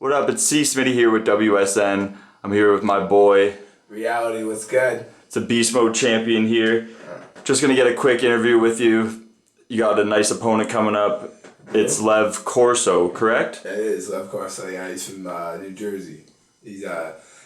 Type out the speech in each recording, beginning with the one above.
What up? It's Smitty here with WSN. I'm here with my boy. Reeality, what's good? It's a Beastmode champion here. Just gonna get a quick interview with you. You got a nice opponent coming up. It's Lev Corso, correct? It is, of course. Yeah, he's from New Jersey. He's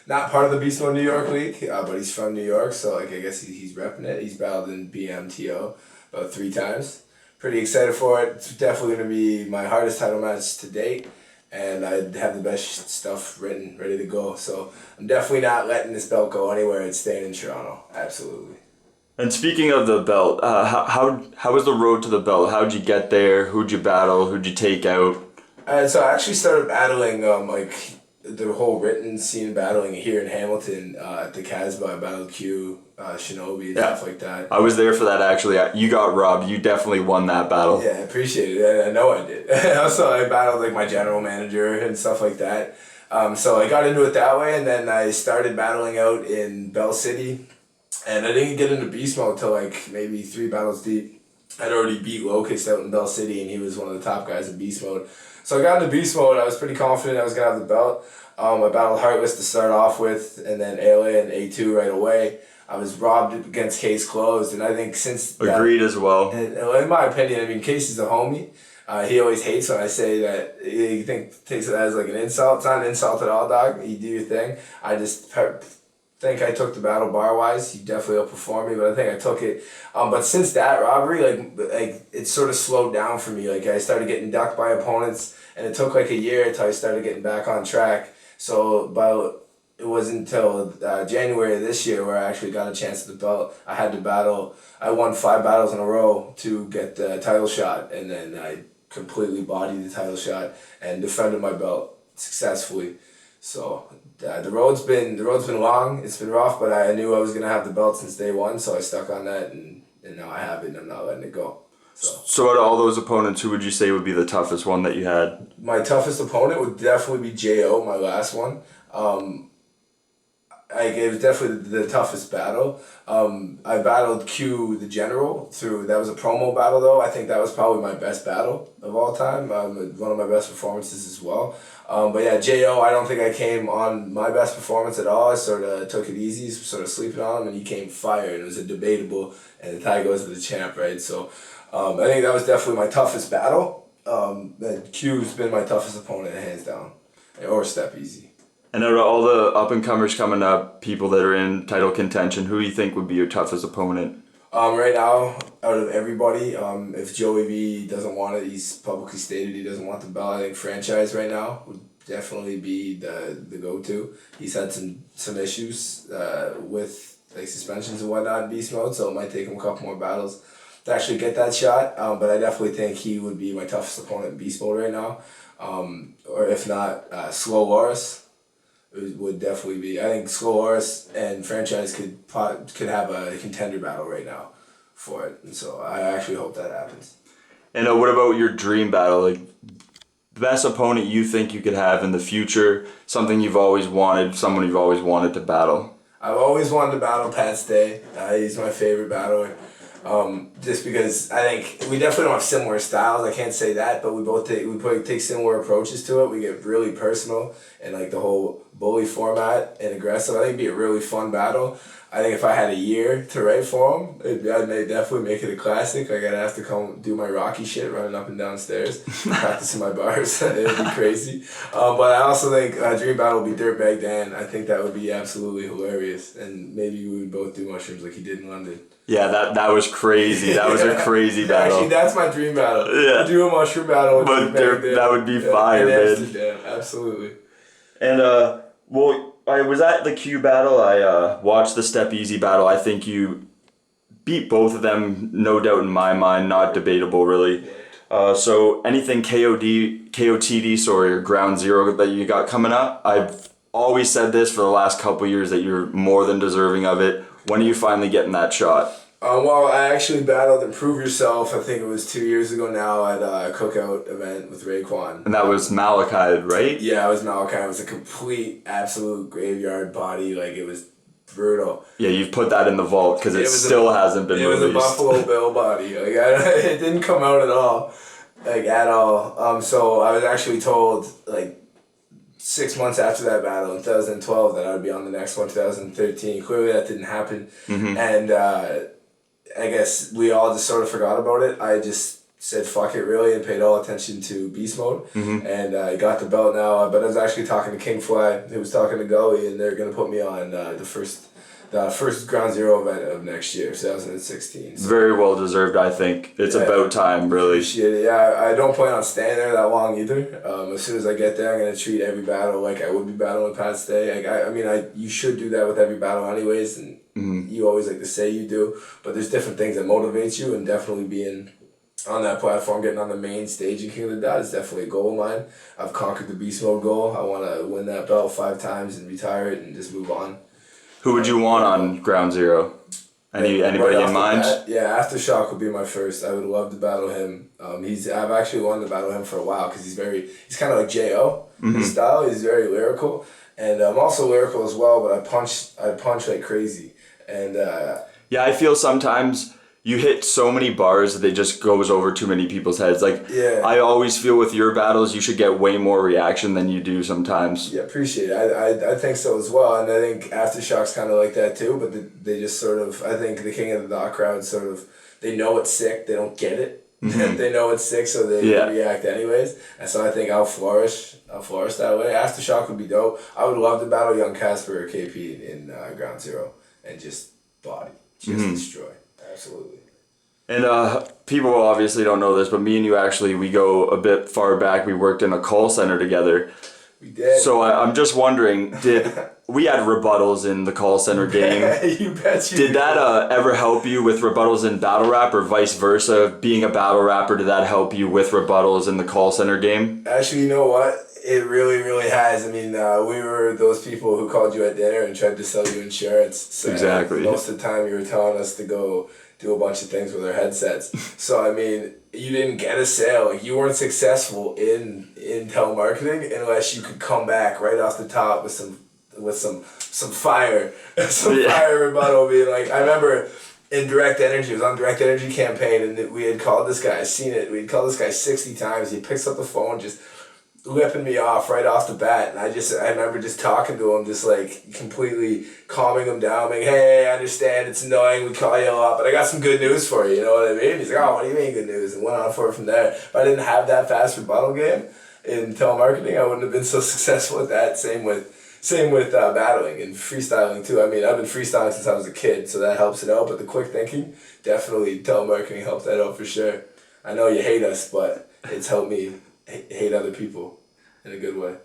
not part of the Beastmode New York League, but he's from New York, so I guess he's repping it. He's battled in BMTO about 3 times. Pretty excited for it. It's definitely going to be my hardest title match to date, and I have the best stuff written, ready to go. So I'm definitely not letting this belt go anywhere. It's staying in Toronto. Absolutely. And speaking of the belt, how was the road to the belt? How'd you get there? Who'd you battle? Who'd you take out? So I actually started battling the whole written scene battling here in Hamilton at the Casbah. I battled Q, Shinobi, and stuff like that. I was there for that actually. You got robbed. You definitely won that battle. Yeah, I appreciate it. I know I did. Also, I battled like my general manager and stuff like that. So I got into it that way, and then I started battling out in Bell City. And I didn't get into beast mode till like maybe 3 battles deep. I'd already beat Locust out in Bell City, and he was one of the top guys in beast mode. So I got into beast mode. I was pretty confident I was gonna have the belt. I battled Heartless to start off with, and then ALA and A2 right away. I was robbed against Case Closed, and I think since Agreed as well. And in my opinion, I mean, Case is a homie. He always hates when I say that. He takes it as like an insult. It's not an insult at all, dog. You do your thing. I just think I took the battle bar wise. He definitely outperformed me, but I think I took it. But since that robbery, like it sort of slowed down for me. Like I started getting ducked by opponents, and it took like a year until I started getting back on track. So it wasn't until January of this year where I actually got a chance at the belt. I had to battle. I won 5 battles in a row to get the title shot, and then I completely bodied the title shot and defended my belt successfully. So the road's been long. It's been rough, but I knew I was gonna have the belt since day one, so I stuck on that, and now I have it, and I'm not letting it go. So out of all those opponents, who would you say would be the toughest one that you had? My toughest opponent would definitely be Jo, my last one. It was definitely the toughest battle. I battled Q the General that was a promo battle though. I think that was probably my best battle of all time. One of my best performances as well. But yeah, Jo, I don't think I came on my best performance at all. I sort of took it easy, sort of sleeping on him, and he came fire, and it was a debatable, and the tie goes to the champ, right? So I think that was definitely my toughest battle. And Q's been my toughest opponent, hands down, or step easy. And out of all the up-and-comers coming up, people that are in title contention, who do you think would be your toughest opponent? Right now, out of everybody, if Joey B doesn't want it, he's publicly stated he doesn't want the belt. I think Franchise right now would definitely be the go-to. He's had some issues with like suspensions and whatnot in beast mode, so it might take him a couple more battles to actually get that shot. But I definitely think he would be my toughest opponent in beast mode right now. Or if not, Slow Loris. It would definitely be. I think Slow Loris and Franchise could have a contender battle right now for it, and so I actually hope that happens. And what about your dream battle? Like the best opponent you think you could have in the future, something you've always wanted, someone you've always wanted to battle. I've always wanted to battle Pat Stay. He's my favorite battler. Just because I think we definitely don't have similar styles. I can't say that, but we take similar approaches to it. We get really personal and like the whole bully format and aggressive. I think it'd be a really fun battle. I think if I had a year to write for him, I'd definitely make it a classic. Like I'd have to come do my Rocky shit, running up and down stairs, practicing my bars. It'd be crazy. But I also think Dream Battle would be Dirtbag Dan. I think that would be absolutely hilarious, and maybe we would both do mushrooms like he did in London. Yeah, that was crazy. That was a crazy battle. Actually, that's my dream battle. Yeah. Do a mushroom battle with But that would be fire, in man. Amsterdam, absolutely. And I was at the Q battle. I watched the Step Easy battle. I think you beat both of them, no doubt in my mind, not debatable really. So anything KOTD, sorry, or Ground Zero that you got coming up? I've always said this for the last couple years that you're more than deserving of it. When are you finally getting that shot? Well, I actually battled Improve Yourself, I think it was 2 years ago now, at a cookout event with Raekwon. And that was Malachi, right? Yeah, it was Malachi. It was a complete, absolute graveyard body. Like, it was brutal. Yeah, you've put that in the vault because it still hasn't been released. It was a Buffalo Bill body. Like, it didn't come out at all. Like, at all. So I was actually told, like, 6 months after that battle in 2012 that I would be on the next one, 2013. Clearly that didn't happen. And I guess we all just sort of forgot about it. I just said fuck it really and paid all attention to Beastmode. And I got the belt now. But I was actually talking to Kingfly, who was talking to Gully, and they're going to put me on the first Ground Zero event of next year, 2016. So. Very well deserved, I think. It's about time, really. Appreciate it. Yeah, I don't plan on staying there that long either. As soon as I get there, I'm going to treat every battle like I would be battling Pat Stay. You should do that with every battle anyways, and you always like to say you do, but there's different things that motivate you, and definitely being on that platform, getting on the main stage in King of the Dot is definitely a goal of mine. I've conquered the Beast Mode goal. I want to win that belt 5 times and retire it and just move on. Who would you want on Ground Zero? Anybody right in mind? Aftershock would be my first. I would love to battle him. I've actually wanted to battle him for a while because he's kind of like J.O. His style is very lyrical, and I'm also lyrical as well. But I punch like crazy, and yeah, I feel sometimes you hit so many bars that it just goes over too many people's heads. I always feel with your battles, you should get way more reaction than you do sometimes. Yeah, appreciate it. I think so as well. And I think Aftershock's kind of like that too, but they just sort of, I think the King of the Dot crowd sort of, they know it's sick, they don't get it. They know it's sick, so they react anyways. And so I think I'll flourish that way. Aftershock would be dope. I would love to battle Young Casper or KP in Ground Zero and just body, destroy. Absolutely. And people obviously don't know this, but me and you we go a bit far back. We worked in a call center together. We did. So I'm just wondering, we had rebuttals in the call center game? You bet you did that ever help you with rebuttals in battle rap or vice versa? Being a battle rapper, did that help you with rebuttals in the call center game? Actually, you know what? It really, really has. I mean, we were those people who called you at dinner and tried to sell you insurance. So exactly. Most of the time you were telling us to go do a bunch of things with our headsets. So, I mean, you didn't get a sale. Like, you weren't successful in telemarketing unless you could come back right off the top with some fire. Fire rebuttal being like, I remember in Direct Energy, it was on Direct Energy campaign, and we had called this guy, I seen it, we'd called this guy 60 times. He picks up the phone, just ripping me off right off the bat, and I remember just talking to him, just like completely calming him down, like, hey, I understand it's annoying, we call you a lot, but I got some good news for you, you know what I mean? He's like, oh, what do you mean good news? And went on for it from there. If I didn't have that fast rebuttal game in telemarketing, I wouldn't have been so successful at that. Same with battling and freestyling too. I mean, I've been freestyling since I was a kid, so that helps it out, but the quick thinking, definitely telemarketing helped that out for sure. I know you hate us, but it's helped me hate other people in a good way.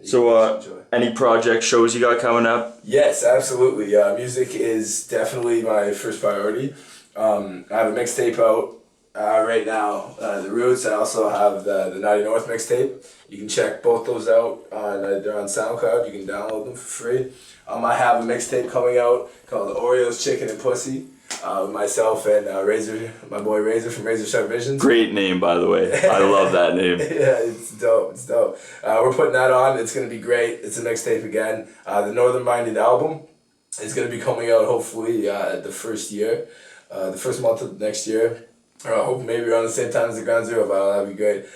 So, any project shows you got coming up? Yes, absolutely. Music is definitely my first priority. I have a mixtape out right now, The Roots. I also have the Naughty North mixtape. You can check both those out. They're on SoundCloud. You can download them for free. I have a mixtape coming out called Oreos, Chicken, and Pussy. Myself and Razor, my boy Razor from Razor Sharp Visions. Great name, by the way. I love that name. Yeah, it's dope. We're putting that on. It's going to be great. It's a mixtape again. The Northern Minded album is going to be coming out hopefully the first month of next year. Or I hope maybe around the same time as the Ground Zero battle. That'd be great.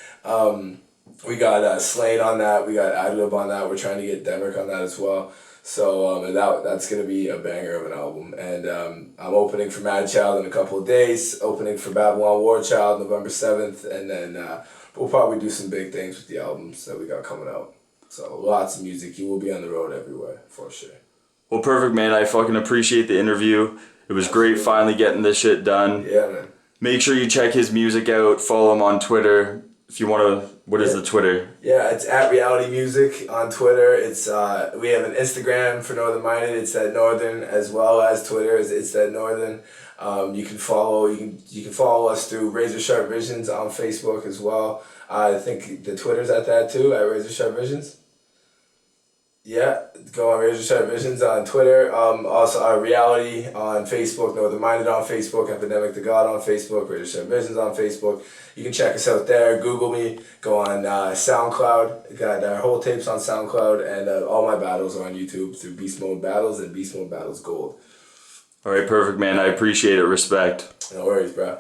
We got Slane on that. We got Adlib on that. We're trying to get Demrick on that as well. So that's going to be a banger of an album. And I'm opening for Mad Child in a couple of days, opening for Babylon War Child November 7th, and then we'll probably do some big things with the albums that we got coming out. So lots of music. You will be on the road everywhere, for sure. Well, perfect, man. I fucking appreciate the interview. It was great finally getting this shit done. Yeah, man. Make sure you check his music out. Follow him on Twitter. If you want to, what is the Twitter? Yeah, it's at Reeality Music on Twitter. It's we have an Instagram for Northern Minded. It's at Northern, as well as Twitter. It's at Northern. You can follow us through Razor Sharp Visions on Facebook as well. I think the Twitter's at that too, at Razor Sharp Visions. Yeah, go on Razor Sharp Visions on Twitter. Also Reeality on Facebook, Northern Minded on Facebook, Epidemic to God on Facebook, Razor Sharp Visions on Facebook. You can check us out there. Google me. Go on SoundCloud. Got our whole tapes on SoundCloud, and all my battles are on YouTube through Beast Mode Battles and Beast Mode Battles Gold. All right, perfect, man. I appreciate it. Respect. No worries, bro.